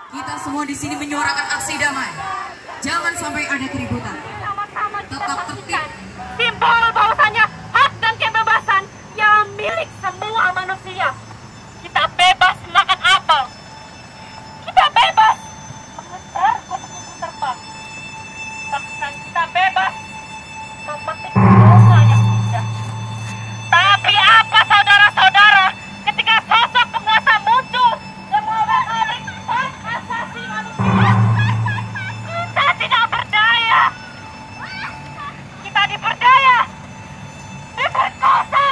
Kita semua di sini menyuarakan aksi damai. Jangan sampai ada keributan. Tetap tertib. Simbol bahwasanya hak dan kebebasan yang milik semua manusia. Kita bebas makan apel. Kita bebas mengejar kupu-kupu terbang. Bahkan kita bebas memetik bunga yang indah. Tapi apa saudara-saudara ketika sosok penguasa muncul yang mengobrak-abrik hak asasi manusia? Kita tidak berdaya. Kita diperdaya, diperkosa,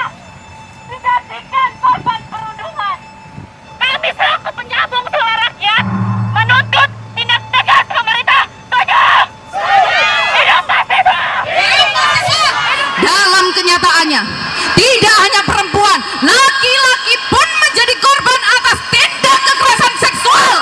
dijadikan korban perundungan. Kami selaku penyambung suara rakyat menuntut tindak tegas pemerintah. Setuju? Hidup mahasiswa! Dalam kenyataannya, tidak hanya perempuan, laki-laki pun menjadi korban atas tindak kekerasan seksual.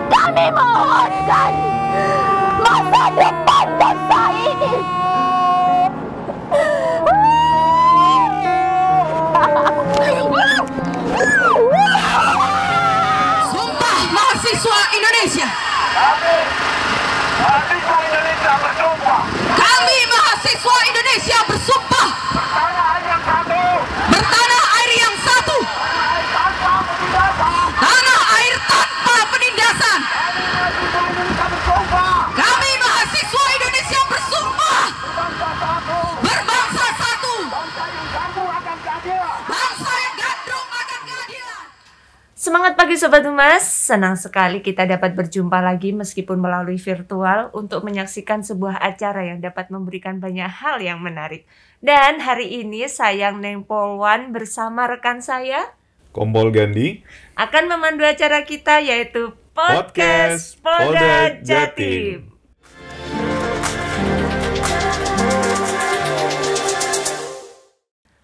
Kami mohonkan masa depan bangsa ini. Sumpah mahasiswa Indonesia. Mahasiswa Indonesia bersumpah Kami mahasiswa Indonesia bersumpah bertanah air yang satu, tanah air tanpa penindasan. tanah air tanpa penindasan. Mahasiswa Indonesia bersumpah Kami mahasiswa Indonesia bersumpah berbangsa satu, bangsa yang gandrung akan keadilan. bangsa yang gandrung akan keadilan. Semangat pagi Sobat Humas, senang sekali kita dapat berjumpa lagi meskipun melalui virtual untuk menyaksikan sebuah acara yang dapat memberikan banyak hal yang menarik. Dan hari ini saya Neng Polwan bersama rekan saya Kompol Gandhi akan memandu acara kita yaitu Podcast Polda Jatim.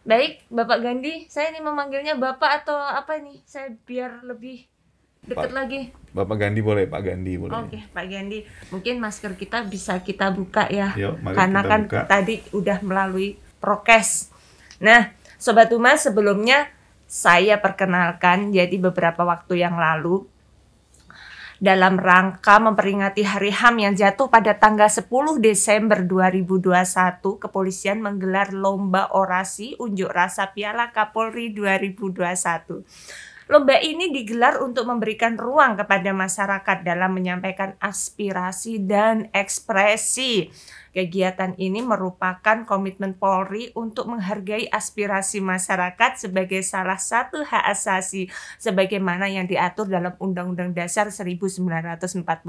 Baik, Bapak Gandhi, saya ini memanggilnya Bapak atau apa nih? Saya biar lebih dekat Pak. lagi. Bapak Gandhi boleh, Pak Gandhi boleh. Oke, Pak Gandhi. Mungkin masker kita bisa kita buka ya. Yuk, mari Karena kita kan buka. tadi udah melalui prokes. Nah, Sobat Humas, sebelumnya saya perkenalkan, jadi beberapa waktu yang lalu dalam rangka memperingati Hari HAM yang jatuh pada tanggal 10 Desember 2021, kepolisian menggelar lomba orasi unjuk rasa Piala Kapolri 2021. Lomba ini digelar untuk memberikan ruang kepada masyarakat dalam menyampaikan aspirasi dan ekspresi. Kegiatan ini merupakan komitmen Polri untuk menghargai aspirasi masyarakat sebagai salah satu hak asasi sebagaimana yang diatur dalam Undang-Undang Dasar 1945.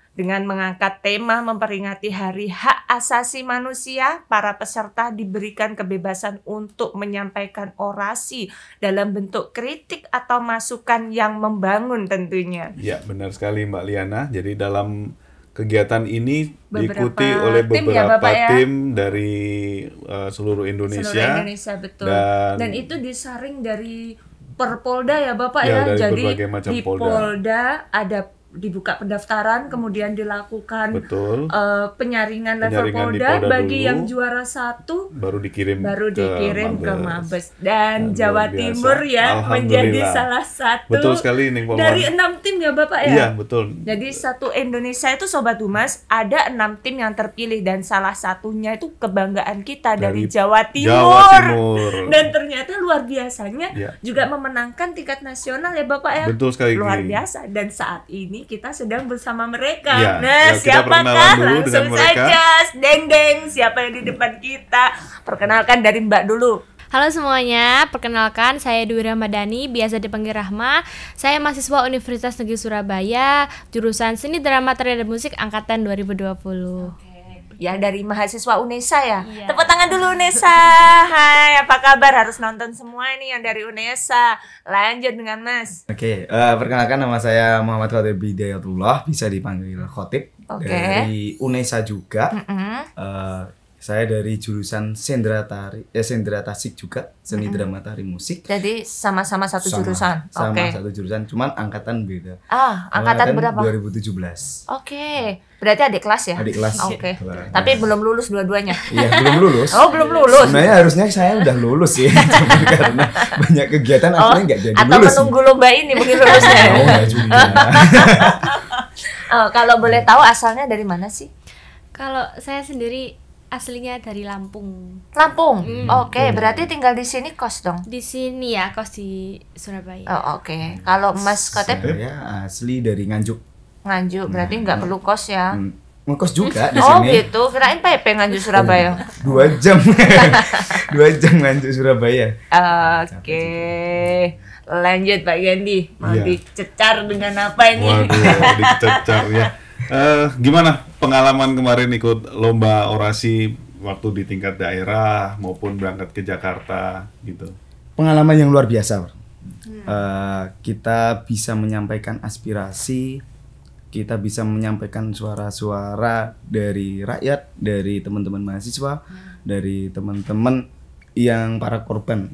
Dengan mengangkat tema memperingati Hari Hak Asasi Manusia, para peserta diberikan kebebasan untuk menyampaikan orasi dalam bentuk kritik atau masukan yang membangun tentunya. Ya, benar sekali Mbak Liana. Jadi dalam kegiatan ini Beberapa diikuti oleh tim ya, beberapa Bapak, ya? tim dari seluruh Indonesia. Seluruh Indonesia, betul. Dan itu disaring dari Perpolda ya Bapak Ya, ya. dari Jadi berbagai macam di Polda. Polda ada dibuka pendaftaran, kemudian dilakukan Betul. penyaringan level Penyaringan di Polda Polda bagi dulu. yang juara 1 Baru dikirim ke Mabes. Dan Dan Jawa luar biasa. Timur ya menjadi Alhamdulillah. salah satu Betul sekali Ning Polwan. dari 6 tim ya Bapak ya. Iya, betul. Jadi satu Indonesia itu Sobat Humas ada 6 tim yang terpilih dan salah satunya itu kebanggaan kita dari Jawa Timur. Jawa Timur. Dan ternyata luar biasanya Ya. juga memenangkan tingkat nasional ya Bapak ya. Betul sekali. Luar Gigi. biasa, dan saat ini kita sedang bersama mereka. Ya, Nah, ya, kita perkenalan siapakah? dulu Langsung dengan mereka. saja, deng-deng, siapa yang di depan kita? Perkenalkan dari Mbak dulu. Halo semuanya, perkenalkan saya Dwi Ramadhani, biasa dipanggil Rahma. Saya mahasiswa Universitas Negeri Surabaya, jurusan Seni Drama Tari dan Musik angkatan 2020. Ya, dari mahasiswa UNESA ya. Iya. Tepuk tangan dulu UNESA. Hai, apa kabar? Harus nonton semua nih yang dari UNESA. Lanjut dengan Mas. Oke, perkenalkan nama saya Muhammad Khotib Bidayatullah, bisa dipanggil Khotib. Oke. Dari UNESA juga. Mm-mm. Saya dari jurusan Sendra Tasik juga, seni drama tari musik. Jadi sama-sama satu jurusan. Sama Oke. satu jurusan, cuman angkatan beda. Angkatan berapa? 2017. Oke. Berarti adik kelas ya? Adik kelas. Oke. Kelas. Tapi belum lulus dua-duanya. Iya, belum lulus. Oh, belum lulus. Sebenarnya harusnya saya udah lulus sih, cuman karena banyak kegiatan akhirnya nggak jadi atau lulus. menunggu lomba ini mungkin lulusnya. Oh, nggak juga. Kalau boleh tahu asalnya dari mana sih? Kalau saya sendiri aslinya dari Lampung. Lampung. Oke, berarti tinggal di sini kos dong. Di sini ya, kos di Surabaya. Oh, oke. Kalau Mas Kotep Saya asli dari Nganjuk. Nganjuk, berarti nggak perlu kos ya. Ngekos juga di Oh sini. gitu, kirain PP Nganjuk Surabaya. 2 jam. 2 jam Nganjuk Surabaya. Oke. Lanjut Pak Gandhi. Mau Iya. dicecar dengan apa ini? Waduh, dicecar ya. Gimana pengalaman kemarin ikut lomba orasi waktu di tingkat daerah maupun berangkat ke Jakarta gitu? Pengalaman yang luar biasa. Kita bisa menyampaikan aspirasi, kita bisa menyampaikan suara-suara dari rakyat, dari teman-teman mahasiswa, dari teman-teman yang para korban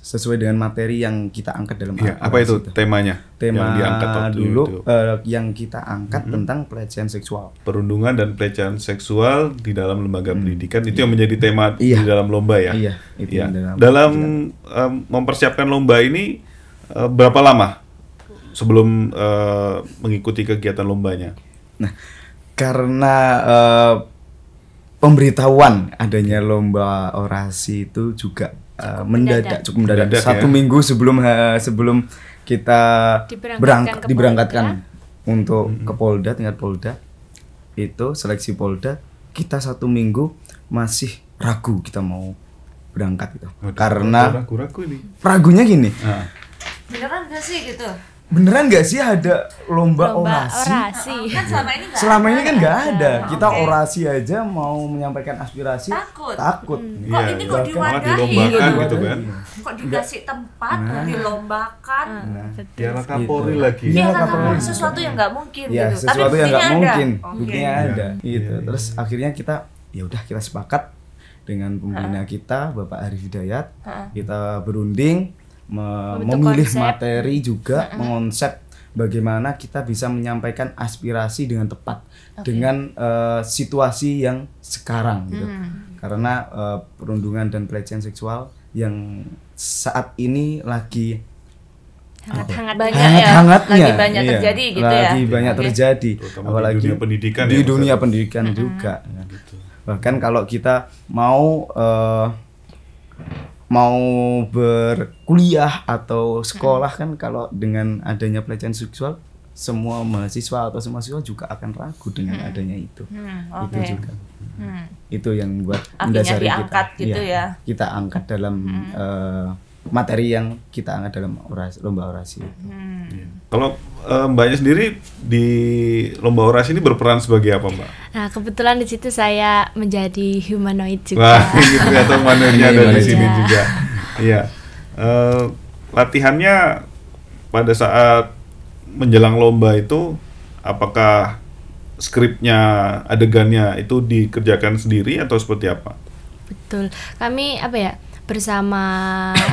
sesuai dengan materi yang kita angkat dalam Iya, apa orasi itu temanya? Tema yang diangkat waktu dulu itu? yang kita angkat tentang pelecehan seksual. Perundungan dan pelecehan seksual di dalam lembaga pendidikan itu yang menjadi tema Iya. di dalam lomba ya. Iya, itu Iya. yang Dalam mempersiapkan lomba ini berapa lama sebelum mengikuti kegiatan lombanya? Nah, karena pemberitahuan adanya lomba orasi itu juga cukup mendadak. Mendadak, Satu ya? minggu sebelum kita Diberangkatkan ke diberangkatkan Polda. untuk ke Polda, tingkat Polda itu seleksi Polda, kita 1 minggu masih ragu kita mau berangkat itu. Waduh, Karena ragu-ragu ini. ragunya gini, Nah, Beneran gak sih gitu? beneran nggak sih ada lomba orasi? Kan selama ini nggak Selama ini kan nggak ya? ada. Kita Oke. orasi aja mau menyampaikan aspirasi Takut. Iya. Kok ini kok Bahkan malah diwadahi? dilombakan Iya, gitu kan? Kok dikasih tempat, dilombakan? Piala Kapolri lagi. Iya, Iya kan Kapolri. memang sesuatu yang nggak mungkin Ya, gitu. sesuatu yang nggak buktinya mungkin, ada. Oke. buktinya ada. Iya. Gitu. Iya, Terus akhirnya kita kita sepakat dengan pembina kita Bapak Arif Hidayat. Kita berunding Membentuk memilih konsep. materi juga, mengonsep bagaimana kita bisa menyampaikan aspirasi dengan tepat dengan situasi yang sekarang gitu. Karena perundungan dan pelecehan seksual yang saat ini lagi Hangat-hangat Banyak hangat-hangatnya. ya, lagi banyak Iya, terjadi gitu ya. lagi banyak Oke. terjadi, Terutama apalagi di dunia pendidikan di ya, dunia maksudnya. pendidikan juga. Bahkan kalau kita mau berkuliah atau sekolah kan, kalau dengan adanya pelecehan seksual, semua mahasiswa atau semua siswa juga akan ragu dengan adanya itu. Itu Oke. juga. Itu yang buat Akhirnya mendasari diangkat kita. gitu Iya, ya. Kita angkat dalam materi yang kita angkat dalam lomba orasi. Kalau Mbaknya sendiri di lomba orasi ini berperan sebagai apa, Mbak? Nah, kebetulan di situ saya menjadi humanoid juga. Wah, ini ternyata manusia ada di Manusia. sini juga. Iya. Latihannya pada saat menjelang lomba itu, apakah skripnya, adegannya itu dikerjakan sendiri atau seperti apa? Betul. Kami bersama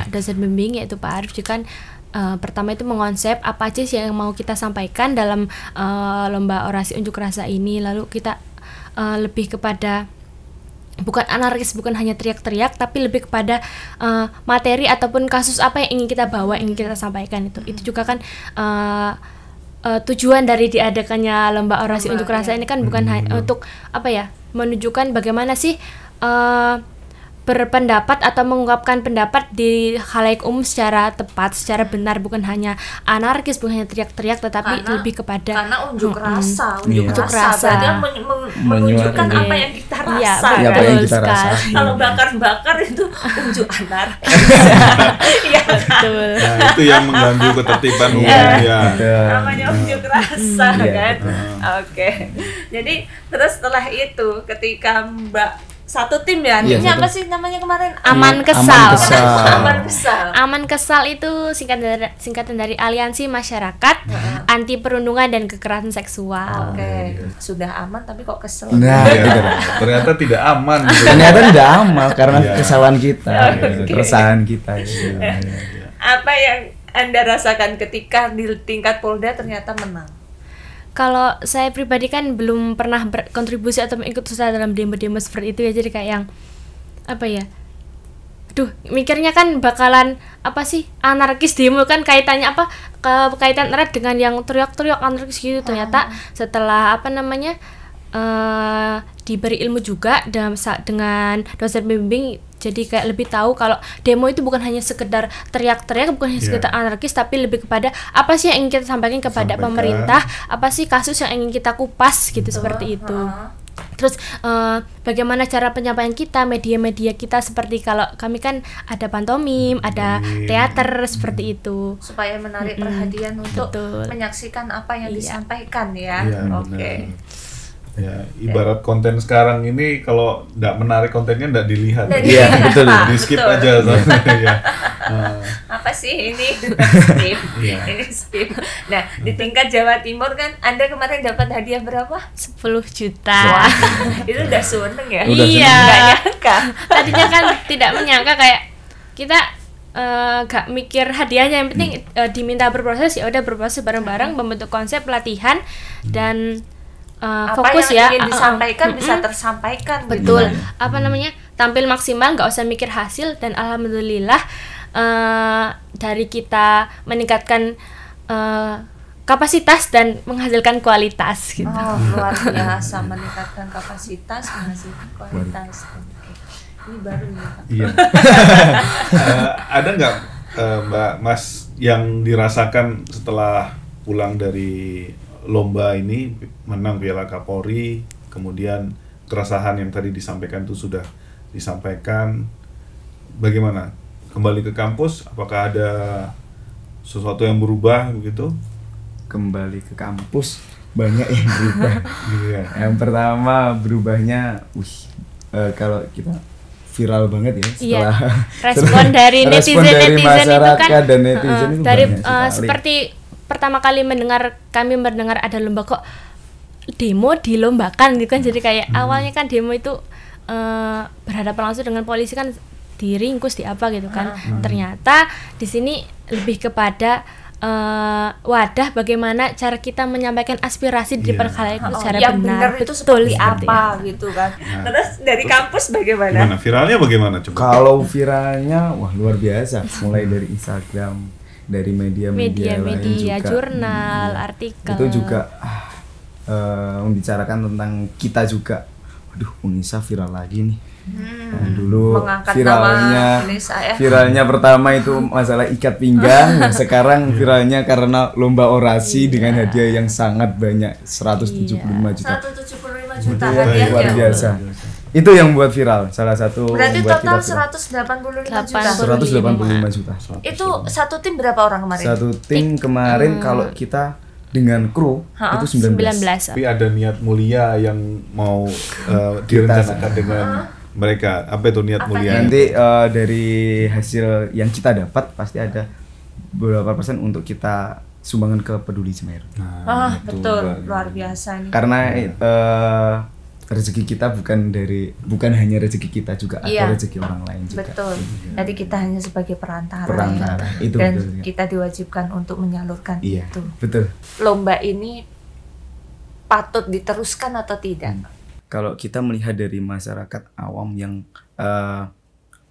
dosen bimbing yaitu Pak Arif juga kan pertama itu mengonsep apa aja sih yang mau kita sampaikan dalam lomba orasi unjuk rasa ini, lalu kita lebih kepada bukan anarkis, bukan hanya teriak-teriak, tapi lebih kepada materi ataupun kasus apa yang ingin kita bawa, ingin kita sampaikan itu juga kan tujuan dari diadakannya lomba orasi unjuk rasa ini kan bukan hanya untuk menunjukkan bagaimana sih berpendapat atau mengungkapkan pendapat di khalayak umum secara tepat, secara benar, bukan hanya anarkis, bukan hanya teriak-teriak, tetapi lebih kepada karena unjuk rasa, Iya. unjuk rasa. berarti kan menunjukkan Iya. apa yang kita rasa. Iya, kan? apa yang kita sekali. rasa. Kalau bakar-bakar itu unjuk anarkis. Iya kan? Betul. Nah, itu yang mengganggu ketertiban umum ya. Namanya unjuk rasa Iya, kan. betul. Oke. Jadi terus setelah itu ketika Mbak satu tim ya. Iya, Ini satu. apa sih namanya kemarin? Aman Aman Kesal. Kesal. Aman Kesal. Aman Kesal itu singkatan dari Aliansi Masyarakat Anti Perundungan dan Kekerasan Seksual. Oke, sudah aman tapi kok kesel. Nah, Iya, gitu. ternyata tidak aman gitu. Ternyata tidak amal karena Iya. kesalahan kita, Oke. keresahan kita. Gitu. Apa yang Anda rasakan ketika di tingkat Polda ternyata menang? Kalau saya pribadi kan belum pernah berkontribusi atau ikut serta dalam demo-demo seperti itu ya, jadi kayak yang apa ya, mikirnya kan bakalan apa sih, anarkis demo kan, kaitannya apa, kaitan erat dengan yang teriak-teriak anarkis gitu. Ternyata setelah apa namanya diberi ilmu juga dengan dosen pembimbing, jadi kayak lebih tahu kalau demo itu bukan hanya sekedar teriak-teriak, bukan hanya sekedar anarkis, tapi lebih kepada apa sih yang ingin kita sampaikan kepada pemerintah, apa sih kasus yang ingin kita kupas gitu, seperti itu. Terus bagaimana cara penyampaian kita, media-media kita, seperti kalau kami kan ada pantomim, ada teater seperti itu. Supaya menarik perhatian untuk Betul. menyaksikan apa yang Iya. disampaikan ya. Iya, Oke. benar. Ya, ibarat konten sekarang ini kalau nggak menarik kontennya nggak dilihat. Iya, betul. Di skip Betul. aja soalnya. Ya. Apa sih ini? Skip. Iya. Ini skip. Nah, di tingkat Jawa Timur kan Anda kemarin dapat hadiah berapa? 10 juta. Itu udah seneng ya? Udah Iya. Nggak nyangka. Tadinya kan tidak menyangka, kayak kita gak mikir hadiahnya, yang penting diminta berproses, ya udah berproses bareng-bareng, membentuk konsep pelatihan dan Apa fokus yang ya, ingin disampaikan bisa tersampaikan. betul. Gitu. Apa namanya, tampil maksimal, nggak usah mikir hasil, dan alhamdulillah dari kita meningkatkan kapasitas dan menghasilkan kualitas gitu. Oh, luar biasa, meningkatkan kapasitas, menghasilkan kualitas. Oke. Ini baru nih, Pak. Iya. Ada nggak Mbak Mas yang dirasakan setelah pulang dari lomba ini, menang Piala Kapolri, kemudian keresahan yang tadi disampaikan itu sudah disampaikan, bagaimana kembali ke kampus? Apakah ada sesuatu yang berubah begitu? Kembali ke kampus banyak yang berubah. Iya. Yang pertama berubahnya, kalau kita viral banget ya setelah Respon dari respon netizen dari itu kan masyarakat dan netizen itu dari banyak sekali. seperti pertama kali kami mendengar ada lomba, kok demo dilombakan gitu kan, jadi kayak awalnya kan demo itu berhadapan langsung dengan polisi kan, diringkus di apa gitu kan. Ternyata di sini lebih kepada wadah bagaimana cara kita menyampaikan aspirasi di depan khalayak itu secara yang benar, benar itu betul, seperti apa gitu kan. Terus dari kampus bagaimana? Gimana? Viralnya bagaimana coba? Kalau viralnya, wah luar biasa. Mulai dari Instagram, dari media-media lain juga. jurnal, artikel. Itu juga membicarakan tentang kita juga. Waduh, Unisa viral lagi nih. Nah, dulu Mengangkat viralnya nama Unisa ya. viralnya pertama itu masalah ikat pinggang. Nah, sekarang viralnya karena lomba orasi dengan hadiah yang sangat banyak, 175 juta. 175 juta Itu yang hadiahnya. luar biasa. Itu yang buat viral, salah satu Berarti membuat total kita viral. 185 juta. 185 juta. Itu satu tim berapa orang kemarin? Satu tim kemarin kalau kita dengan kru itu 19. 19. Tapi ada niat mulia yang mau direncanakan dengan mereka. Apa itu niat mulia? Nanti dari hasil yang kita dapat pasti ada beberapa persen untuk kita sumbangan ke Peduli Semeru. Itu Betul, baru. luar biasa nih. Karena rezeki kita bukan hanya rezeki kita, juga Iya. ada rezeki orang lain juga. Betul. Jadi kita hanya sebagai perantara. Perantara, ya. itu Dan betul juga. kita diwajibkan untuk menyalurkan Iya, itu. betul. Lomba ini patut diteruskan atau tidak? Kalau kita melihat dari masyarakat awam yang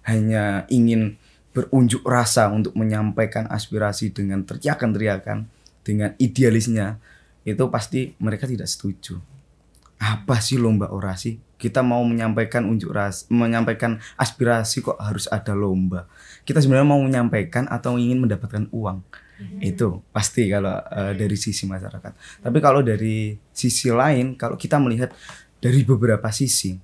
hanya ingin berunjuk rasa untuk menyampaikan aspirasi dengan teriakan-teriakan, dengan idealisnya, itu pasti mereka tidak setuju. Apa sih lomba orasi? Kita mau menyampaikan menyampaikan aspirasi kok harus ada lomba? Kita sebenarnya mau menyampaikan atau ingin mendapatkan uang? Itu pasti kalau dari sisi masyarakat. Tapi kalau dari sisi lain, kalau kita melihat dari beberapa sisi,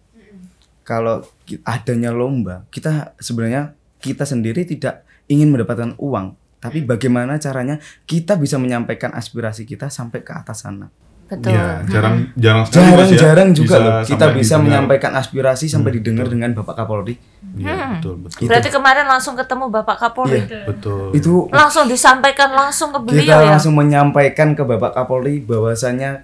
kalau adanya lomba, kita sebenarnya kita sendiri tidak ingin mendapatkan uang, tapi bagaimana caranya kita bisa menyampaikan aspirasi kita sampai ke atas sana. Betul. Ya, jarang sekali Mas, ya, Jarang-jarang juga loh kita sampai bisa didengar. menyampaikan aspirasi sampai didengar dengan Bapak Kapolri. Iya, betul. Berarti kemarin langsung ketemu Bapak Kapolri. Betul. Itu Langsung disampaikan langsung ke beliau kita ya. langsung menyampaikan ke Bapak Kapolri bahwasanya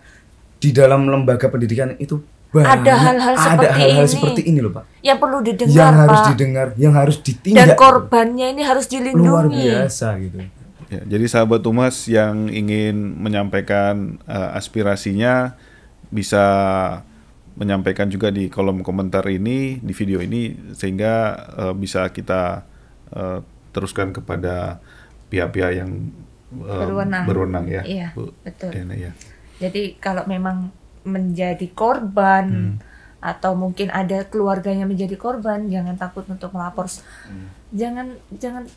di dalam lembaga pendidikan itu Ada hal-hal seperti ini loh Pak. Yang perlu didengar, Yang harus Pak. didengar, yang harus Dan ditindak. korbannya ini harus dilindungi. Luar biasa gitu. Ya, jadi sahabat Umas yang ingin menyampaikan aspirasinya bisa menyampaikan juga di kolom komentar ini, di video ini, sehingga bisa kita teruskan kepada pihak-pihak yang berwenang ya. Iya, Bu betul. Diana, ya. Jadi kalau memang menjadi korban atau mungkin ada keluarganya menjadi korban, jangan takut untuk melapor. Jangan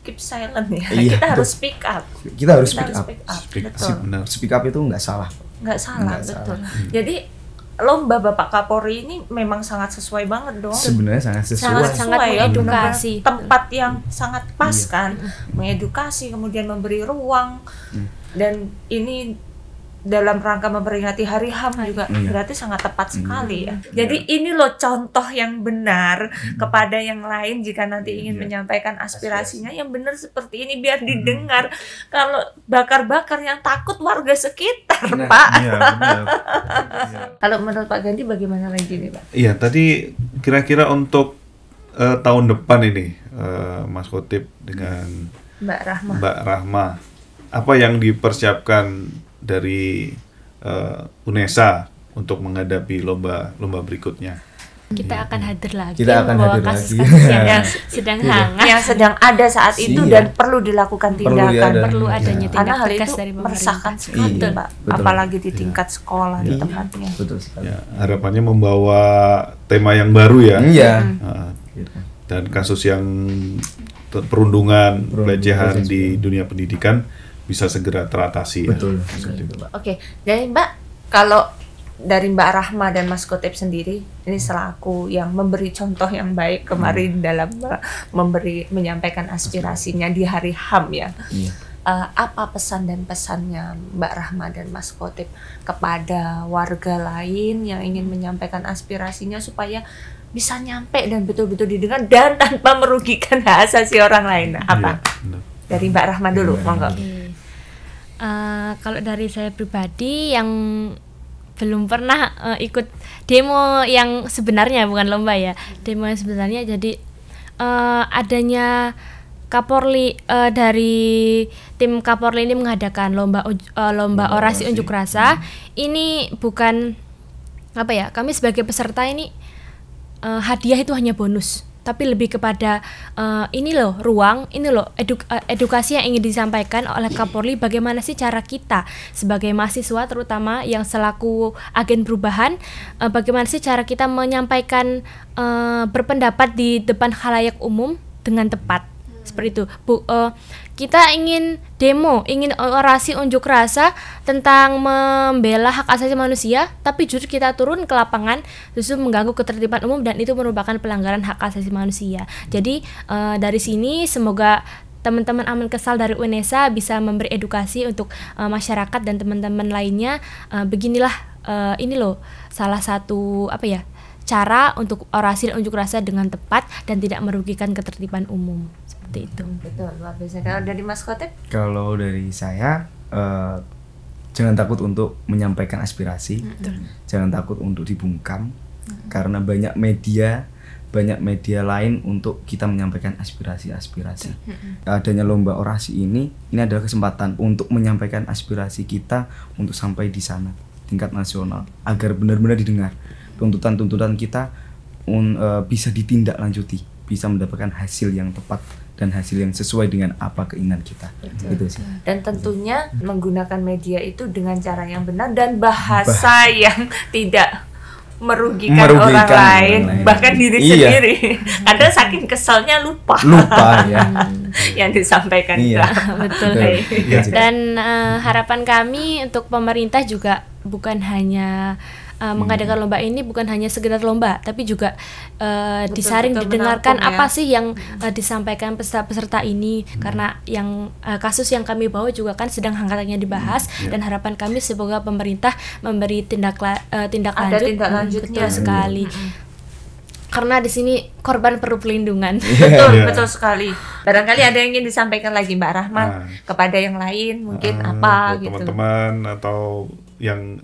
keep silent ya. Iya, Kita betul. harus speak up. Kita harus speak up. Speak up, Betul. benar. Speak up itu nggak salah. Nggak salah, Nggak betul. salah. Jadi lomba Bapak Kapolri ini memang sangat sesuai banget dong. Sebenarnya sangat sesuai. Sangat ya, mengedukasi. benar-benar tempat yang sangat pas Iya. kan, mengedukasi, kemudian memberi ruang, dan ini dalam rangka memperingati Hari HAM juga Iya. berarti sangat tepat sekali ya. Jadi ini loh contoh yang benar kepada yang lain jika nanti ingin menyampaikan aspirasinya yang benar seperti ini biar didengar. Kalau bakar-bakar yang takut warga sekitar, Pak. Iya, benar. Iya. Kalau menurut Pak Gandhi bagaimana lagi nih, Pak? Iya, tadi kira-kira untuk tahun depan ini, Mas Khotib dengan Mbak Rahma. Mbak Rahma, apa yang dipersiapkan dari UNESA untuk menghadapi lomba berikutnya? Kita akan hadir lagi. Kita akan membawa hadir kasus-kasus lagi. yang Yang sedang hangat. yang sedang ada saat itu Iya. dan perlu dilakukan tindakan. Perlu adanya Karena tindak hal tegas itu dari pemerintah. meresahkan sekali, Iya, Pak. betul. Apalagi di tingkat sekolah Iya. tempatnya. Betul sekali. Ya, harapannya membawa tema yang baru ya. Iya. Dan kasus yang perundungan, pelecehan di dunia pendidikan bisa segera teratasi. Betul. Ya. Oke, jadi Mbak, kalau dari Mbak Rahma dan Mas Khotib sendiri, ini selaku yang memberi contoh yang baik kemarin dalam menyampaikan aspirasinya di Hari HAM ya. Iya. Apa pesan dan pesannya Mbak Rahma dan Mas Khotib kepada warga lain yang ingin menyampaikan aspirasinya supaya bisa nyampe dan betul-betul didengar dan tanpa merugikan hak asasi orang lain? Apa? Iya, benar. Dari Mbak Rahma dulu, monggo. Kalau dari saya pribadi yang belum pernah ikut demo yang sebenarnya, bukan lomba ya, demo yang sebenarnya, jadi adanya Kapolri, dari tim Kapolri ini mengadakan lomba orasi unjuk rasa, ini bukan apa ya, kami sebagai peserta ini hadiah itu hanya bonus, tapi lebih kepada ini loh ruang, ini loh edukasi yang ingin disampaikan oleh Kapolri, bagaimana sih cara kita sebagai mahasiswa terutama yang selaku agen perubahan, bagaimana sih cara kita menyampaikan berpendapat di depan khalayak umum dengan tepat. Seperti itu, kita ingin demo, ingin orasi unjuk rasa tentang membela hak asasi manusia, tapi justru kita turun ke lapangan justru mengganggu ketertiban umum dan itu merupakan pelanggaran hak asasi manusia. Jadi dari sini semoga teman-teman Aman Kesal dari UNESA bisa memberi edukasi untuk masyarakat dan teman-teman lainnya. Beginilah ini loh salah satu apa ya, cara untuk orasi dan unjuk rasa dengan tepat dan tidak merugikan ketertiban umum. Seperti itu. Betul, luar biasa. Kalau dari Mas Khotib? Kalau dari saya, jangan takut untuk menyampaikan aspirasi, jangan takut untuk dibungkam, karena banyak media lain untuk kita menyampaikan aspirasi. Adanya lomba orasi ini adalah kesempatan untuk menyampaikan aspirasi kita untuk sampai di sana, tingkat nasional, agar benar-benar didengar. Tuntutan-tuntutan kita bisa ditindaklanjuti, bisa mendapatkan hasil yang tepat dan hasil yang sesuai dengan apa keinginan kita. Gitu sih. Dan tentunya menggunakan media itu dengan cara yang benar dan bahasa yang tidak merugikan orang lain, bahkan diri sendiri. Kadang saking kesalnya lupa ya yang disampaikan. Betul. Dan harapan kami untuk pemerintah juga bukan hanya mengadakan lomba ini bukan hanya sekedar lomba, tapi juga disaring, didengarkan menampung, apa sih yang disampaikan peserta-peserta ini, karena yang kasus yang kami bawa juga kan sedang hangat-hangatnya dibahas, dan harapan kami semoga pemerintah memberi tindak lanjut. tindak lanjutnya. Betul sekali. Karena di sini korban perlu pelindungan. Betul sekali. Barangkali ada yang ingin disampaikan lagi Mbak Rahman kepada yang lain, mungkin apa buat gitu. teman-teman atau yang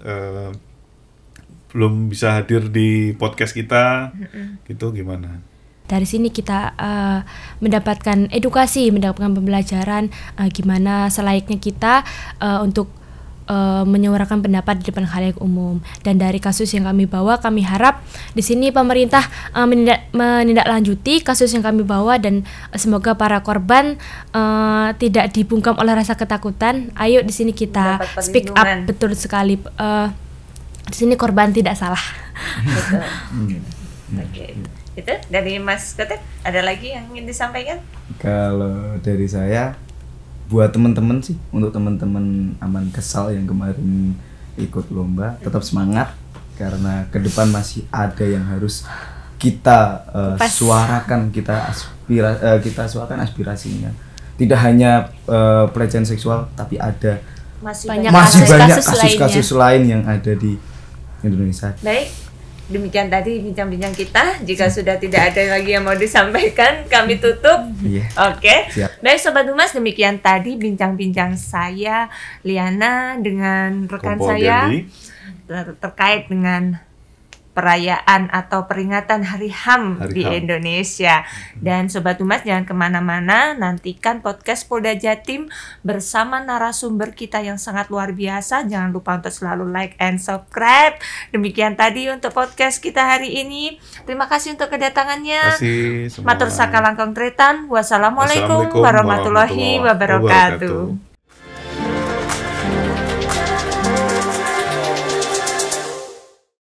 belum bisa hadir di podcast kita, gitu gimana? Dari sini kita mendapatkan edukasi, mendapatkan pembelajaran gimana selayaknya kita untuk menyuarakan pendapat di depan khalayak umum. Dan dari kasus yang kami bawa, kami harap di sini pemerintah menindaklanjuti kasus yang kami bawa, dan semoga para korban tidak dibungkam oleh rasa ketakutan. Ayo di sini kita speak up, betul sekali. Di sini korban tidak salah. Betul. Oke. Itu dari Mas Ketet, ada lagi yang ingin disampaikan? Kalau dari saya, buat teman-teman sih, untuk teman-teman Aman Kesal yang kemarin ikut lomba, tetap semangat karena ke depan masih ada yang harus kita suarakan, kita suarakan aspirasinya. Tidak hanya pelecehan seksual, tapi ada Masih banyak banyak kasus-kasus kasus lain yang ada di Indonesia. Baik, demikian tadi bincang-bincang kita. Jika sudah tidak ada lagi yang mau disampaikan, kami tutup. Iya. Oke. Siap. Baik Sobat Humas, demikian tadi bincang-bincang saya, Liana, dengan rekan Kompol saya Dendi. terkait dengan perayaan atau peringatan Hari HAM di HAM. Indonesia. Dan Sobat Humas jangan kemana-mana, nantikan podcast Polda Jatim bersama narasumber kita yang sangat luar biasa. Jangan lupa untuk selalu like and subscribe. Demikian tadi untuk podcast kita hari ini. Terima kasih untuk kedatangannya. Terima kasih semua. Matur saka langkong tretan. Wassalamualaikum Wassalamualaikum warahmatullahi wabarakatuh.